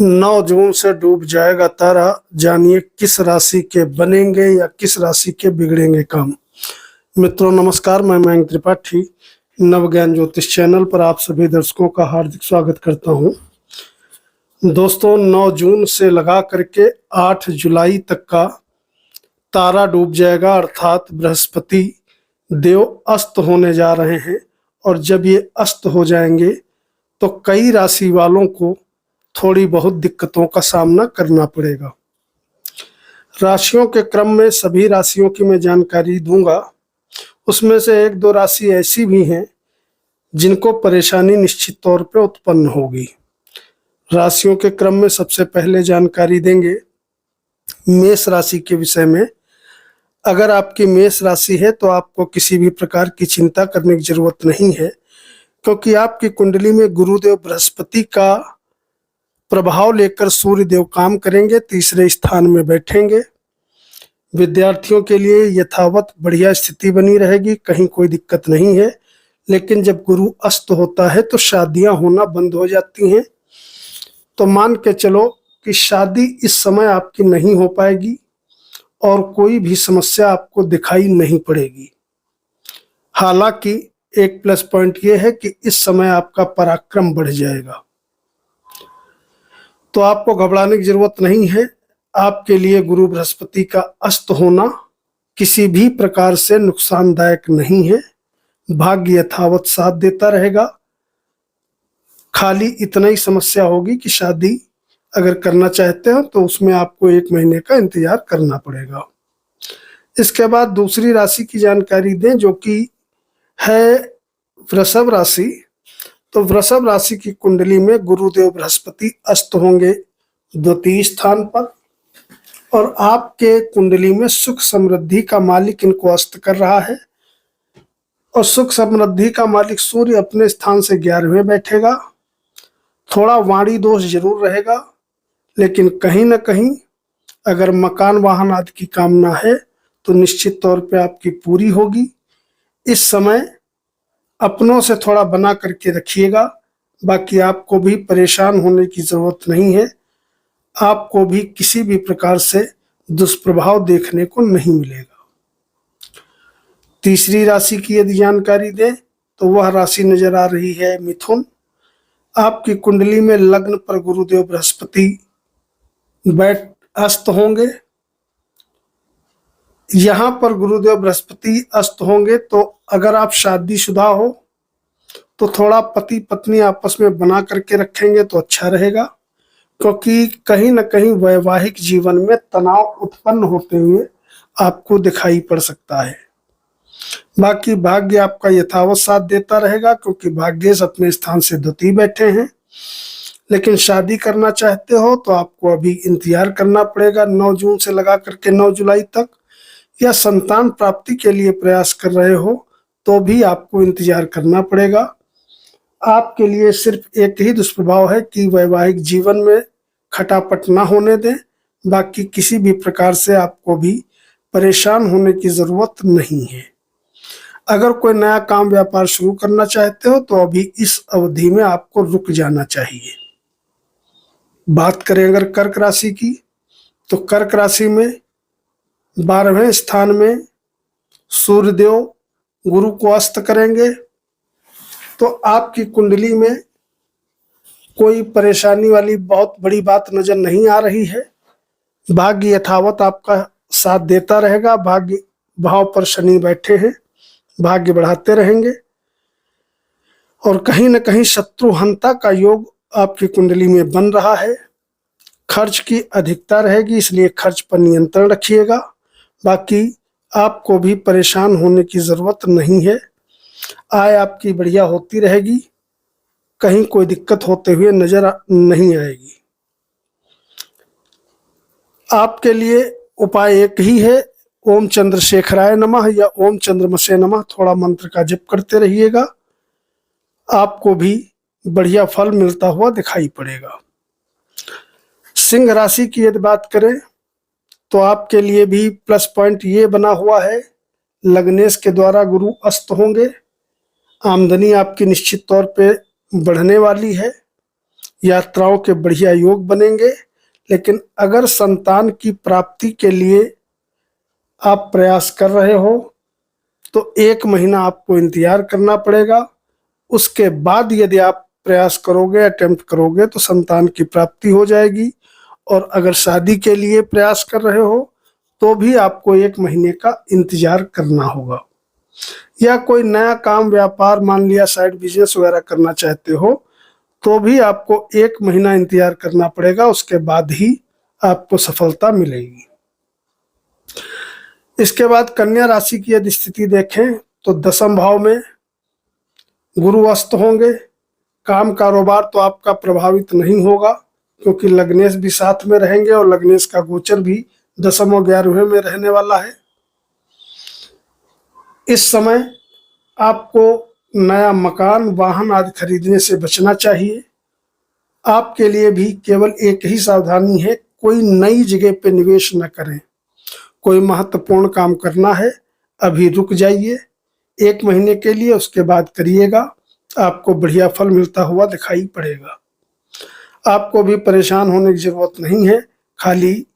9 जून से डूब जाएगा तारा, जानिए किस राशि के बनेंगे या किस राशि के बिगड़ेंगे काम। मित्रों नमस्कार, मैं मयंक त्रिपाठी नवज्ञान ज्योतिष चैनल पर आप सभी दर्शकों का हार्दिक स्वागत करता हूं। दोस्तों 9 जून से लगा करके 8 जुलाई तक का तारा डूब जाएगा, अर्थात बृहस्पति देव अस्त होने जा रहे हैं। और जब ये अस्त हो जाएंगे तो कई राशि वालों को थोड़ी बहुत दिक्कतों का सामना करना पड़ेगा। राशियों के क्रम में सभी राशियों की मैं जानकारी दूंगा। उसमें से एक दो राशि ऐसी भी हैं जिनको परेशानी निश्चित तौर पे उत्पन्न होगी। राशियों के क्रम में सबसे पहले जानकारी देंगे मेष राशि के विषय में। अगर आपकी मेष राशि है तो आपको किसी भी प्रकार की चिंता करने की जरूरत नहीं है, क्योंकि आपकी कुंडली में गुरुदेव बृहस्पति का प्रभाव लेकर सूर्य देव काम करेंगे, तीसरे स्थान में बैठेंगे। विद्यार्थियों के लिए यथावत बढ़िया स्थिति बनी रहेगी, कहीं कोई दिक्कत नहीं है। लेकिन जब गुरु अस्त होता है तो शादियां होना बंद हो जाती हैं। तो मान के चलो कि शादी इस समय आपकी नहीं हो पाएगी और कोई भी समस्या आपको दिखाई नहीं पड़ेगी। हालांकि एक प्लस पॉइंट ये है कि इस समय आपका पराक्रम बढ़ जाएगा, तो आपको घबराने की जरूरत नहीं है। आपके लिए गुरु बृहस्पति का अस्त होना किसी भी प्रकार से नुकसानदायक नहीं है। भाग्य यथावत साथ देता रहेगा। खाली इतना ही समस्या होगी कि शादी अगर करना चाहते हो तो उसमें आपको 1 महीने का इंतजार करना पड़ेगा। इसके बाद दूसरी राशि की जानकारी दें, जो कि है वृषभ राशि। तो वृषभ राशि की कुंडली में गुरुदेव बृहस्पति अस्त होंगे 2 स्थान पर, और आपके कुंडली में सुख समृद्धि का मालिक इनको अस्त कर रहा है। और सुख समृद्धि का मालिक सूर्य अपने स्थान से 11वें बैठेगा। थोड़ा वाणी दोष जरूर रहेगा, लेकिन कहीं ना कहीं अगर मकान वाहन आदि की कामना है तो निश्चित तौर पे आपकी पूरी होगी। इस समय अपनों से थोड़ा बना करके रखिएगा। बाकी आपको भी परेशान होने की जरूरत नहीं है। आपको भी किसी भी प्रकार से दुष्प्रभाव देखने को नहीं मिलेगा। तीसरी राशि की यदि जानकारी दें तो वह राशि नजर आ रही है मिथुन। आपकी कुंडली में लग्न पर गुरुदेव बृहस्पति बैठ अस्त होंगे। यहाँ पर गुरुदेव बृहस्पति अस्त होंगे तो अगर आप शादीशुदा हो तो थोड़ा पति पत्नी आपस में बना करके रखेंगे तो अच्छा रहेगा, क्योंकि कहीं ना कहीं वैवाहिक जीवन में तनाव उत्पन्न होते हुए आपको दिखाई पड़ सकता है। बाकी भाग्य आपका यथावत साथ देता रहेगा, क्योंकि भाग्येश अपने स्थान से द्वितीय बैठे हैं। लेकिन शादी करना चाहते हो तो आपको अभी इंतजार करना पड़ेगा 9 जून से लगा करके 9 जुलाई तक। या संतान प्राप्ति के लिए प्रयास कर रहे हो तो भी आपको इंतजार करना पड़ेगा। आपके लिए सिर्फ एक ही दुष्प्रभाव है कि वैवाहिक जीवन में खटापट ना होने दें। बाकी किसी भी प्रकार से आपको भी परेशान होने की जरूरत नहीं है। अगर कोई नया काम व्यापार शुरू करना चाहते हो तो अभी इस अवधि में आपको रुक जाना चाहिए। बात करें अगर कर्क राशि की, तो कर्क राशि में 12वें स्थान में सूर्यदेव गुरु को अस्त करेंगे। तो आपकी कुंडली में कोई परेशानी वाली बहुत बड़ी बात नजर नहीं आ रही है। भाग्य यथावत आपका साथ देता रहेगा। भाग्य भाव पर शनि बैठे हैं, भाग्य बढ़ाते रहेंगे। और कहीं ना कहीं शत्रुहंता का योग आपकी कुंडली में बन रहा है। खर्च की अधिकता रहेगी, इसलिए खर्च पर नियंत्रण रखिएगा। बाकी आपको भी परेशान होने की जरूरत नहीं है। आय आपकी बढ़िया होती रहेगी, कहीं कोई दिक्कत होते हुए नजर नहीं आएगी। आपके लिए उपाय एक ही है, ओम चंद्रशेखराय नमः या ओम चंद्रमसे नमः थोड़ा मंत्र का जप करते रहिएगा। आपको भी बढ़िया फल मिलता हुआ दिखाई पड़ेगा। सिंह राशि की यदि बात करें तो आपके लिए भी प्लस पॉइंट ये बना हुआ है, लग्नेश के द्वारा गुरु अस्त होंगे। आमदनी आपकी निश्चित तौर पे बढ़ने वाली है। यात्राओं के बढ़िया योग बनेंगे। लेकिन अगर संतान की प्राप्ति के लिए आप प्रयास कर रहे हो तो 1 महीना आपको इंतजार करना पड़ेगा। उसके बाद यदि आप प्रयास करोगे, अटेम्प्ट करोगे, तो संतान की प्राप्ति हो जाएगी। और अगर शादी के लिए प्रयास कर रहे हो तो भी आपको 1 महीने का इंतजार करना होगा। या कोई नया काम, व्यापार, मान लिया साइड बिजनेस वगैरह करना चाहते हो तो भी आपको 1 महीना इंतजार करना पड़ेगा। उसके बाद ही आपको सफलता मिलेगी। इसके बाद कन्या राशि की यदि स्थिति देखें तो 10वें भाव में गुरु अस्त होंगे। काम कारोबार तो आपका प्रभावित नहीं होगा क्योंकि लग्नेश भी साथ में रहेंगे और लग्नेश का गोचर भी 10वें और 11वें में रहने वाला है। इस समय आपको नया मकान, वाहन आदि खरीदने से बचना चाहिए। आपके लिए भी केवल एक ही सावधानी है, कोई नई जगह पे निवेश न करें। कोई महत्वपूर्ण काम करना है, अभी रुक जाइए 1 महीने के लिए, उसके बाद करिएगा, आपको बढ़िया फल मिलता हुआ दिखाई पड़ेगा। आपको भी परेशान होने की जरूरत नहीं है, खाली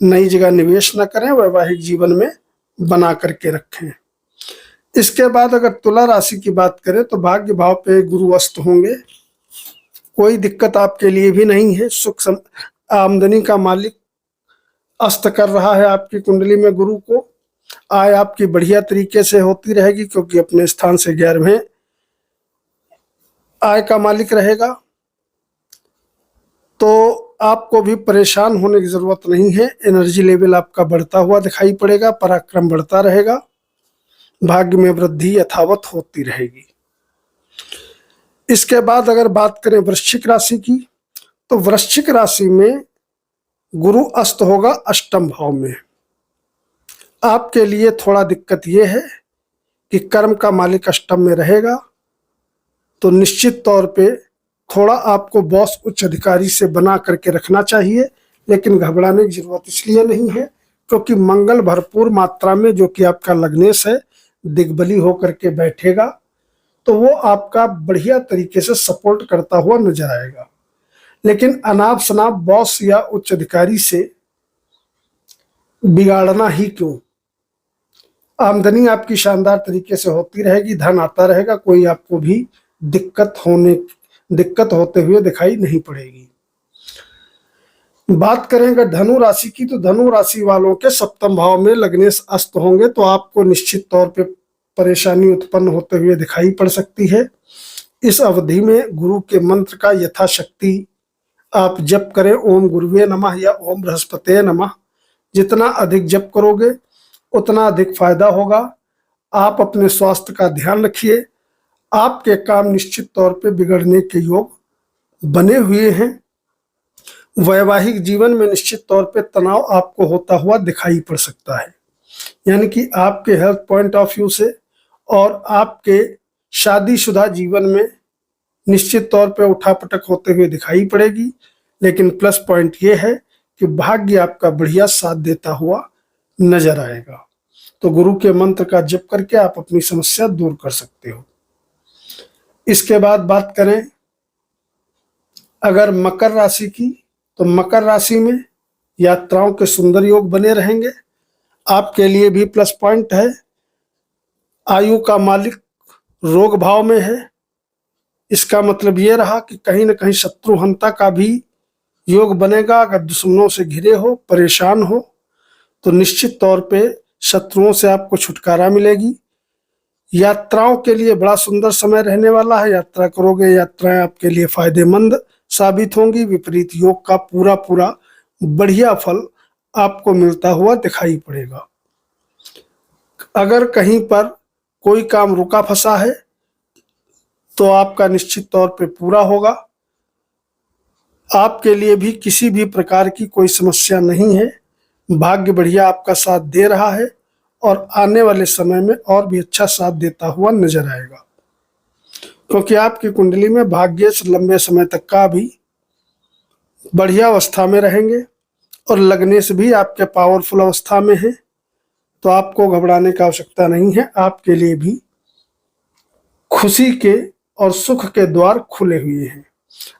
नई जगह निवेश न करें, वैवाहिक जीवन में बना करके रखें। इसके बाद अगर तुला राशि की बात करें तो भाग्य भाव पे गुरु अस्त होंगे। कोई दिक्कत आपके लिए भी नहीं है। आमदनी का मालिक अस्त कर रहा है आपकी कुंडली में गुरु को। आय आपकी बढ़िया तरीके से होती रहेगी क्योंकि अपने स्थान से 11वें आय का मालिक रहेगा। तो आपको भी परेशान होने की जरूरत नहीं है। एनर्जी लेवल आपका बढ़ता हुआ दिखाई पड़ेगा, पराक्रम बढ़ता रहेगा, भाग्य में वृद्धि यथावत होती रहेगी। इसके बाद अगर बात करें वृश्चिक राशि की तो वृश्चिक राशि में गुरु अस्त होगा 8वें भाव में। आपके लिए थोड़ा दिक्कत यह है कि कर्म का मालिक 8वें में रहेगा तो निश्चित तौर पे थोड़ा आपको बॉस, उच्च अधिकारी से बना करके रखना चाहिए। लेकिन घबराने की जरूरत इसलिए नहीं है क्योंकि मंगल भरपूर मात्रा में, जो कि आपका लग्नेश है, दिग्बली होकर के बैठेगा तो वो आपका बढ़िया तरीके से सपोर्ट करता हुआ नजर आएगा। लेकिन अनाप शनाप बॉस या उच्च अधिकारी से बिगाड़ना ही क्यों। आमदनी आपकी शानदार तरीके से होती रहेगी, धन आता रहेगा, कोई आपको भी दिक्कत होते हुए दिखाई नहीं पड़ेगी। बात करेंगे धनु राशि की तो धनु राशि वालों के 7वें भाव में लग्नेश अस्त होंगे तो आपको निश्चित तौर पे परेशानी उत्पन्न होते हुए दिखाई पड़ सकती है। इस अवधि में गुरु के मंत्र का यथाशक्ति आप जप करें, ओम गुरुवे नमः या ओम बृहस्पते नमः। जितना अधिक जप करोगे उतना अधिक फायदा होगा। आप अपने स्वास्थ्य का ध्यान रखिए। आपके काम निश्चित तौर पे बिगड़ने के योग बने हुए हैं। वैवाहिक जीवन में निश्चित तौर पे तनाव आपको होता हुआ दिखाई पड़ सकता है, यानी कि आपके हेल्थ पॉइंट ऑफ व्यू से और आपके शादीशुदा जीवन में निश्चित तौर पे उठापटक होते हुए दिखाई पड़ेगी। लेकिन प्लस पॉइंट ये है कि भाग्य आपका बढ़िया साथ देता हुआ नजर आएगा। तो गुरु के मंत्र का जप करके आप अपनी समस्या दूर कर सकते हो। इसके बाद बात करें अगर मकर राशि की तो मकर राशि में यात्राओं के सुंदर योग बने रहेंगे। आपके लिए भी प्लस पॉइंट है। आयु का मालिक रोग भाव में है। इसका मतलब यह रहा कि कहीं ना कहीं शत्रुहंता का भी योग बनेगा। अगर दुश्मनों से घिरे हो, परेशान हो, तो निश्चित तौर पे शत्रुओं से आपको छुटकारा मिलेगी। यात्राओं के लिए बड़ा सुंदर समय रहने वाला है। यात्रा करोगे, यात्राएं आपके लिए फायदेमंद साबित होंगी। विपरीत योग का पूरा पूरा बढ़िया फल आपको मिलता हुआ दिखाई पड़ेगा। अगर कहीं पर कोई काम रुका फंसा है तो आपका निश्चित तौर पे पूरा होगा। आपके लिए भी किसी भी प्रकार की कोई समस्या नहीं है। भाग्य बढ़िया आपका साथ दे रहा है और आने वाले समय में और भी अच्छा साथ देता हुआ नजर आएगा, क्योंकि आपकी कुंडली में भाग्य लंबे समय तक का भी बढ़िया अवस्था में रहेंगे और लग्नेश भी आपके पावरफुल अवस्था में है। तो आपको घबराने की आवश्यकता नहीं है। आपके लिए भी खुशी के और सुख के द्वार खुले हुए हैं।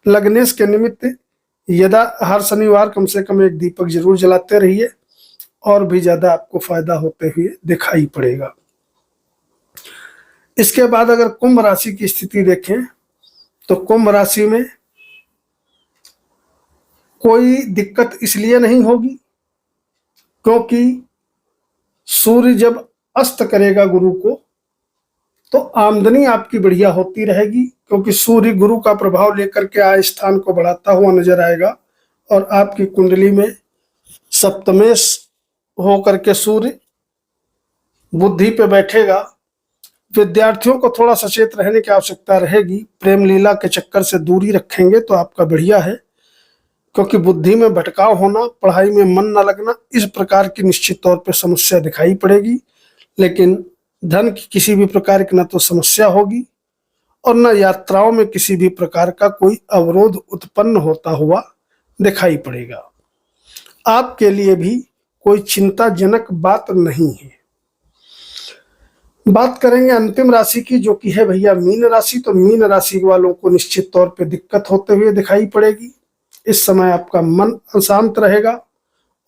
लग्नेश के निमित्त यदा हर शनिवार कम से कम एक दीपक जरूर जलाते रहिए और भी ज्यादा आपको फायदा होते हुए दिखाई पड़ेगा। इसके बाद अगर कुंभ राशि की स्थिति देखें तो कुंभ राशि में कोई दिक्कत इसलिए नहीं होगी क्योंकि सूर्य जब अस्त करेगा गुरु को तो आमदनी आपकी बढ़िया होती रहेगी, क्योंकि सूर्य गुरु का प्रभाव लेकर के आय स्थान को बढ़ाता हुआ नजर आएगा और आपकी कुंडली में सप्तमेश होकर के सूर्य बुद्धि पे बैठेगा। विद्यार्थियों को थोड़ा सचेत रहने की आवश्यकता रहेगी। प्रेम लीला के चक्कर से दूरी रखेंगे तो आपका बढ़िया है, क्योंकि बुद्धि में भटकाव होना, पढ़ाई में मन न लगना, इस प्रकार की निश्चित तौर पे समस्या दिखाई पड़ेगी। लेकिन धन की किसी भी प्रकार की न तो समस्या होगी और न यात्राओं में किसी भी प्रकार का कोई अवरोध उत्पन्न होता हुआ दिखाई पड़ेगा। आपके लिए भी कोई चिंताजनक बात नहीं है। बात करेंगे अंतिम राशि की, जो कि है भैया मीन राशि। तो मीन राशि वालों को निश्चित तौर पे दिक्कत होते हुए दिखाई पड़ेगी। इस समय आपका मन अशांत रहेगा।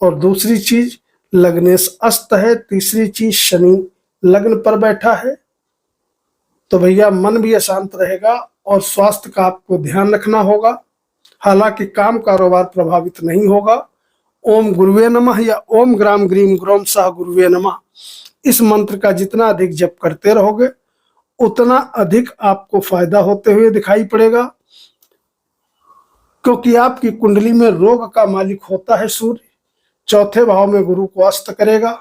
और दूसरी चीज, लग्नेश अस्त है। तीसरी चीज, शनि लग्न पर बैठा है, तो भैया मन भी अशांत रहेगा और स्वास्थ्य का आपको ध्यान रखना होगा। हालांकि काम कारोबार प्रभावित नहीं होगा। ओम गुरुवे नमः या ओम ग्राम ग्रीम ग्रोम सह गुरुवे नमः, इस मंत्र का जितना अधिक जप करते रहोगे उतना अधिक आपको फायदा होते हुए दिखाई पड़ेगा, क्योंकि आपकी कुंडली में रोग का मालिक होता है सूर्य। चौथे भाव में गुरु को अस्त करेगा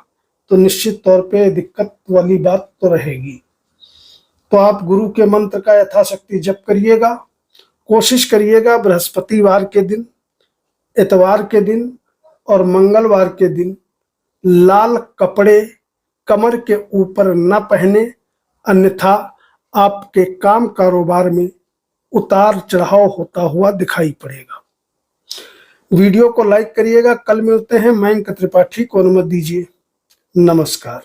तो निश्चित तौर पे दिक्कत वाली बात तो रहेगी। तो आप गुरु के मंत्र का यथाशक्ति जप करिएगा। कोशिश करिएगा बृहस्पतिवार के दिन, इतवार के दिन और मंगलवार के दिन लाल कपड़े कमर के ऊपर न पहने, अन्यथा आपके काम कारोबार में उतार चढ़ाव होता हुआ दिखाई पड़ेगा। वीडियो को लाइक करिएगा। कल मिलते हैं। मैं त्रिपाठी को अनुमति दीजिए। नमस्कार।